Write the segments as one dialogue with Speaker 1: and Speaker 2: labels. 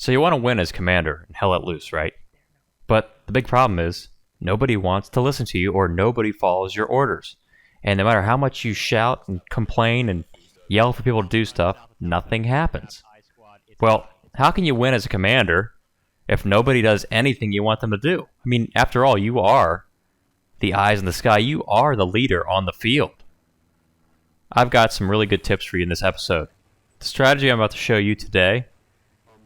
Speaker 1: So you want to win as commander and hell let loose, right? But the big problem is nobody wants to listen to you or nobody follows your orders. And no matter how much you shout and complain and yell for people to do stuff, nothing happens. Well, how can you win as a commander if nobody does anything you want them to do? I mean, after all, you are the eyes in the sky. You are the leader on the field. I've got some really good tips for you in this episode. The strategy I'm about to show you today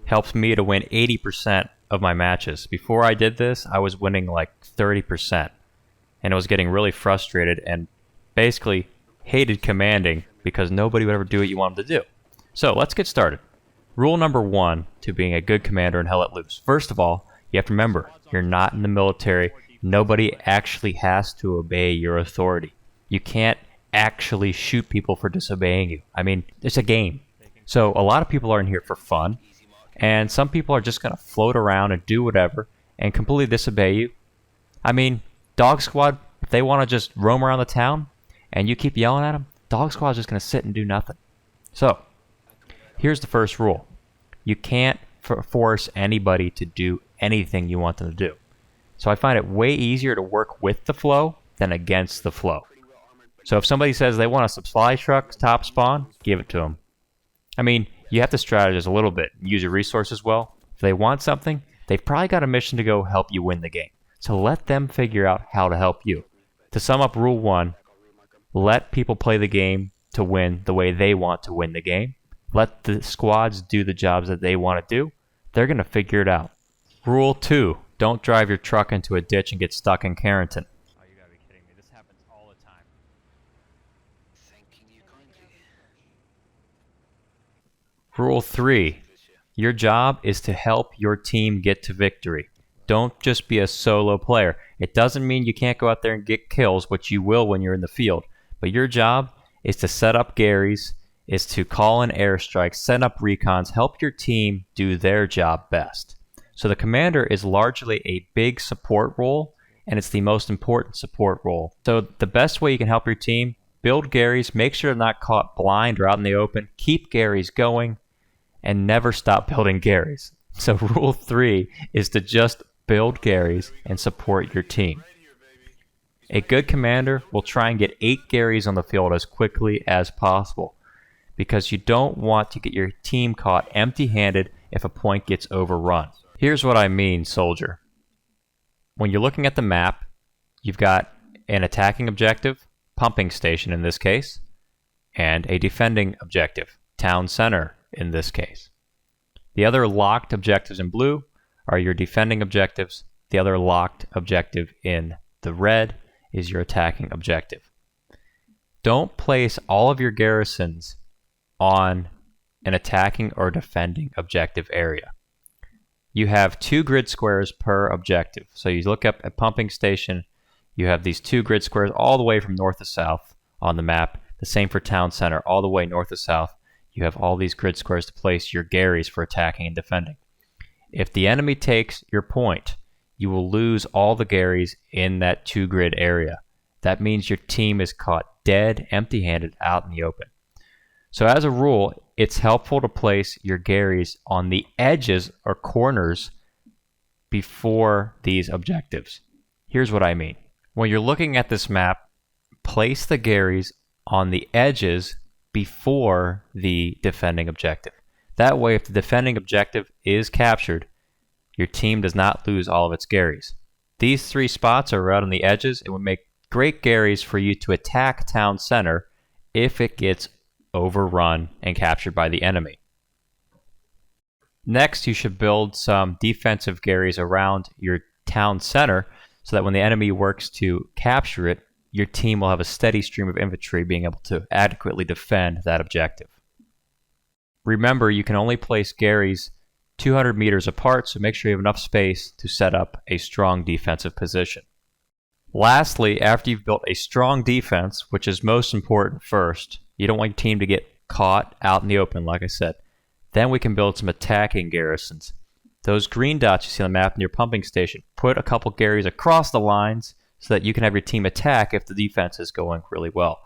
Speaker 1: helps me to win 80% of my matches. Before I did this, I was winning like 30%. And I was getting really frustrated and basically hated commanding because nobody would ever do what you want them to do. So let's get started. Rule number 1 to being a good commander and hell let loose. First of all, you have to remember, you're not in the military. Nobody actually has to obey your authority. You can't actually shoot people for disobeying you. I mean, it's a game. So a lot of people are in here for fun, and some people are just going to float around and do whatever and completely disobey you. I mean, Dog Squad, if they want to just roam around the town and you keep yelling at them, Dog Squad's just going to sit and do nothing. So, here's the first rule. You can't force anybody to do anything you want them to do. So I find it way easier to work with the flow than against the flow. So if somebody says they want a supply truck top spawn, give it to them. I mean, you have to strategize a little bit and use your resources well. If they want something, they've probably got a mission to go help you win the game. So let them figure out how to help you. To sum up rule 1, let people play the game to win the way they want to win the game. Let the squads do the jobs that they want to do. They're going to figure it out. Rule 2, don't drive your truck into a ditch and get stuck in Carrington. Oh, you gotta be kidding me. This happens all the time. Thanking you kindly. Rule 3, your job is to help your team get to victory. Don't just be a solo player. It doesn't mean you can't go out there and get kills, which you will when you're in the field. But your job is to set up Garys, is to call in airstrikes, set up recons, help your team do their job best. So the commander is largely a big support role, and it's the most important support role. So the best way you can help your team, build Garys, make sure they're not caught blind or out in the open, keep Garys going, and never stop building Garys. So rule 3 is to just build Garys and support your team. A good commander will try and get 8 Garys on the field as quickly as possible, because you don't want to get your team caught empty-handed if a point gets overrun. Here's what I mean, soldier. When you're looking at the map, you've got an attacking objective, pumping station in this case, and a defending objective, town center in this case. The other locked objectives in blue are your defending objectives. The other locked objective in the red is your attacking objective. Don't place all of your garrisons on an attacking or defending objective area. You have 2 grid squares per objective. So you look up at pumping station, you have these 2 grid squares all the way from north to south on the map. The same for town center, all the way north to south. You have all these grid squares to place your Garys for attacking and defending. If the enemy takes your point, you will lose all the Garys in that 2 grid area. That means your team is caught dead, empty-handed out in the open. So as a rule, it's helpful to place your Garys on the edges or corners before these objectives. Here's what I mean. When you're looking at this map, place the Garys on the edges before the defending objective. That way, if the defending objective is captured, your team does not lose all of its Garys. These 3 spots are right on the edges. It would make great Garys for you to attack town center if it gets overrun and captured by the enemy. Next, you should build some defensive Garys around your town center so that when the enemy works to capture it, your team will have a steady stream of infantry being able to adequately defend that objective. Remember, you can only place Garys 200 meters apart, so make sure you have enough space to set up a strong defensive position. Lastly, after you've built a strong defense, which is most important first, you don't want your team to get caught out in the open, like I said. Then we can build some attacking garrisons. Those green dots you see on the map in your pumping station, put a couple Garys across the lines so that you can have your team attack if the defense is going really well.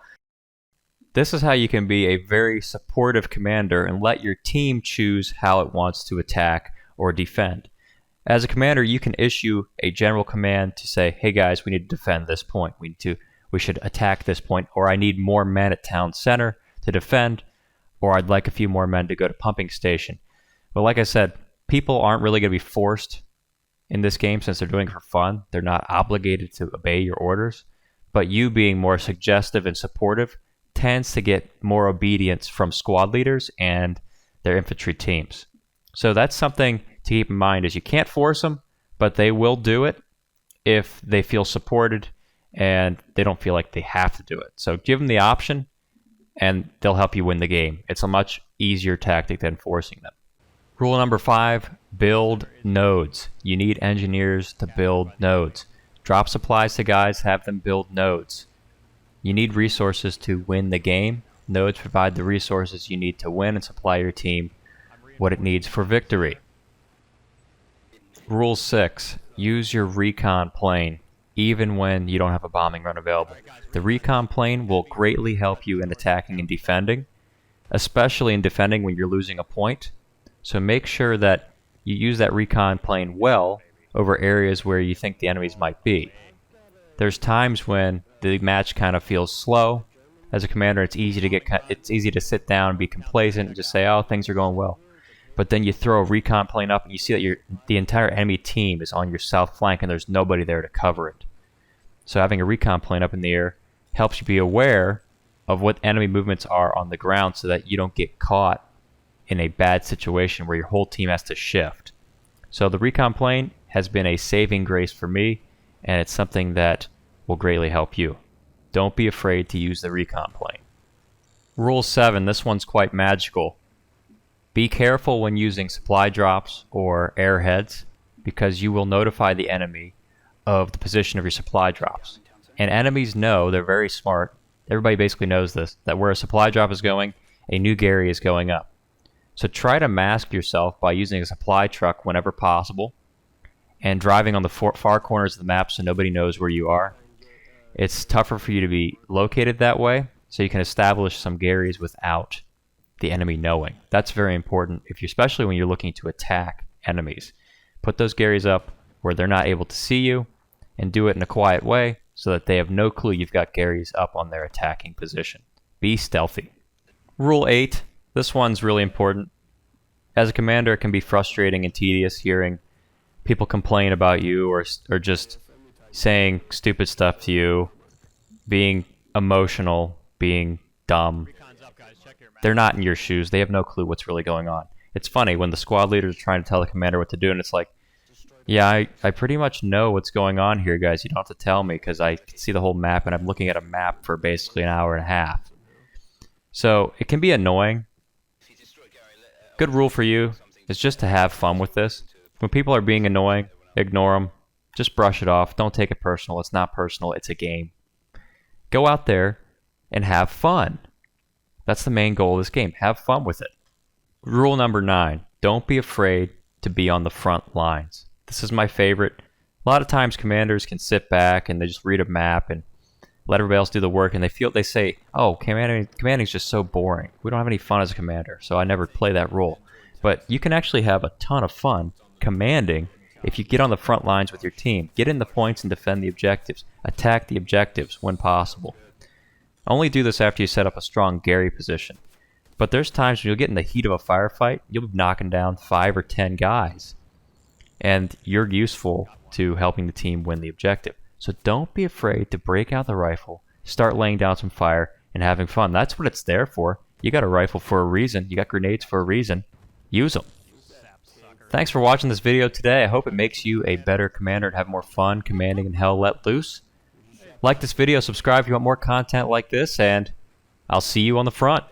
Speaker 1: This is how you can be a very supportive commander and let your team choose how it wants to attack or defend. As a commander, you can issue a general command to say, hey guys, we need to defend this point. We should attack this point, or I need more men at town center to defend, or I'd like a few more men to go to pumping station. But like I said, people aren't really going to be forced in this game since they're doing it for fun. They're not obligated to obey your orders. But you being more suggestive and supportive tends to get more obedience from squad leaders and their infantry teams. So that's something to keep in mind, is you can't force them, but they will do it if they feel supported and they don't feel like they have to do it. So give them the option and they'll help you win the game. It's a much easier tactic than forcing them. Rule number 5, build nodes. You need engineers to build nodes. Drop supplies to guys, have them build nodes. You need resources to win the game. Nodes provide the resources you need to win and supply your team what it needs for victory. Rule 6, use your recon plane even when you don't have a bombing run available. The recon plane will greatly help you in attacking and defending, especially in defending when you're losing a point. So make sure that you use that recon plane well over areas where you think the enemies might be. There's times when the match kind of feels slow. As a commander, it's easy to sit down and be complacent and just say, oh, things are going well. But then you throw a recon plane up and you see that the entire enemy team is on your south flank and there's nobody there to cover it. So having a recon plane up in the air helps you be aware of what enemy movements are on the ground so that you don't get caught in a bad situation where your whole team has to shift. So the recon plane has been a saving grace for me, and it's something that will greatly help you. Don't be afraid to use the recon plane. Rule 7, this one's quite magical. Be careful when using supply drops or airheads, because you will notify the enemy of the position of your supply drops. And enemies know, they're very smart, everybody basically knows this, that where a supply drop is going, a new Gary is going up. So try to mask yourself by using a supply truck whenever possible and driving on the far corners of the map so nobody knows where you are. It's tougher for you to be located that way, so you can establish some Garys without the enemy knowing. That's very important, especially when you're looking to attack enemies. Put those Garys up where they're not able to see you, and do it in a quiet way so that they have no clue you've got Garys up on their attacking position. Be stealthy. Rule 8, this one's really important. As a commander, it can be frustrating and tedious hearing people complain about you or just saying stupid stuff to you, being emotional, being dumb. They're not in your shoes. They have no clue what's really going on. It's funny when the squad leaders are trying to tell the commander what to do, and it's like, yeah, I pretty much know what's going on here, guys. You don't have to tell me because I can see the whole map, and I'm looking at a map for basically an hour and a half. So it can be annoying. Good rule for you is just to have fun with this. When people are being annoying, ignore them. Just brush it off. Don't take it personal. It's not personal. It's a game. Go out there and have fun. That's the main goal of this game. Have fun with it. Rule number 9. Don't be afraid to be on the front lines. This is my favorite. A lot of times commanders can sit back and they just read a map and let everybody else do the work, and they say, oh, commanding's just so boring. We don't have any fun as a commander, so I never play that role. But you can actually have a ton of fun commanding if you get on the front lines with your team. Get in the points and defend the objectives. Attack the objectives when possible. Only do this after you set up a strong Gary position. But there's times when you'll get in the heat of a firefight, you'll be knocking down 5 or 10 guys. And you're useful to helping the team win the objective. So don't be afraid to break out the rifle, start laying down some fire, and having fun. That's what it's there for. You got a rifle for a reason. You got grenades for a reason. Use them. Thanks for watching this video today. I hope it makes you a better commander and have more fun commanding in Hell Let Loose. Like this video, subscribe if you want more content like this, and I'll see you on the front.